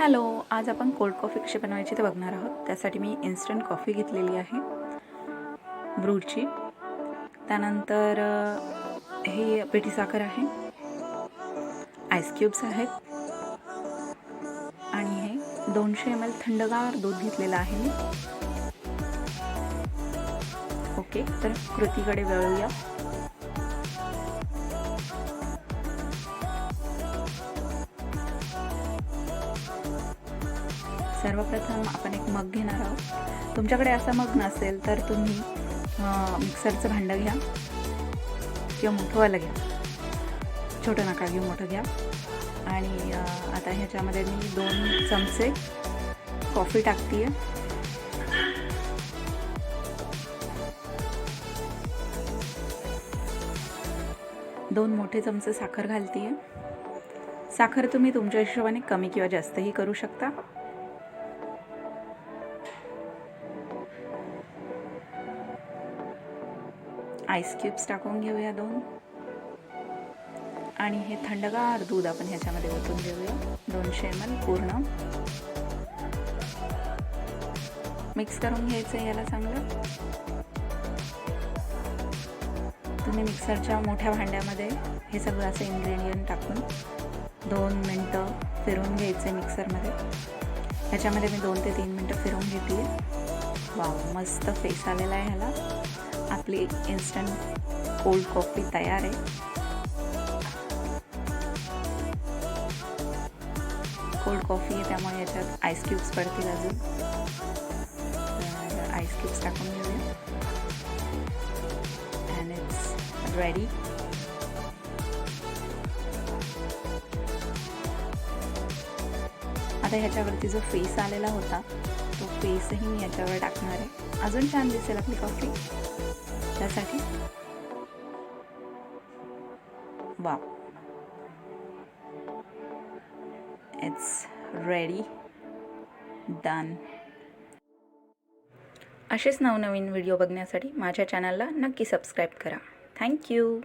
Hello, आज आपण cold coffee कशी बनवायची ते बघणार आहोत। त्यासाठी मी इन्स्टंट कॉफी घेतलेली आहे ब्रूची। त्यानंतर ही पिठी साखर आहे, आईस क्यूब्स आहेत आणि हे 200 ml थंडगार दूध घेतलेलं आहे मी। ओके, तर कृतीकडे वळूया। सर्वप्रथम आपण एक मग घेणार आहोत। तुमच्याकडे असा मग नसेल तर तुम्ही मिक्सरचं भांडं घ्या किंवा मोठंवालं घ्या, छोटं नका घेऊ, मोठं घ्या। आणि आता ह्याच्यामध्ये मी 2 चमचे कॉफी टाकते आहे। दोन मोठे चमचे साखर घालते आहे। साखर तुम्ही तुमच्या हिशोबाने कमी किंवा जास्तही करू शकता। आईस क्यूब्स टाकून घेऊया 2 आणि हे थंडगार दूध आपण ह्याच्यामध्ये ओतून देऊया 200 ml पूर्ण। मिक्स करून घ्यायचं याला चांगलं। तुम्ही मिक्सरच्या मोठ्या भांड्यामध्ये हे सगळं असं इन्ग्रेडियंट टाकून 2 मिनटं फिरवून घ्यायचे मिक्सरमध्ये। ह्याच्यामध्ये मी 2 ते 3 मिनटं फिरवून घेतली। वाव, मस्त फेस आलेला आहे ह्याला। आपली इन्स्टंट कोल्ड कॉफी तयार आहे। कोल्ड कॉफी आहे त्यामुळे याच्यात आईस क्यूब्स पडतील अजून। तर आईस क्यूब्स टाकून घेऊया अँड इट्स रेडी। आता ह्याच्यावरती जो फेस आलेला होता तो फेसही मी याच्यावर टाकणार आहे, अजून छान दिसेल आपली कॉफी। त्यासाठी वाव, इट्स रेडी, डन। असेच नवनवीन व्हिडिओ बघण्यासाठी माझ्या चॅनलला नक्की सबस्क्राईब करा। थँक्यू।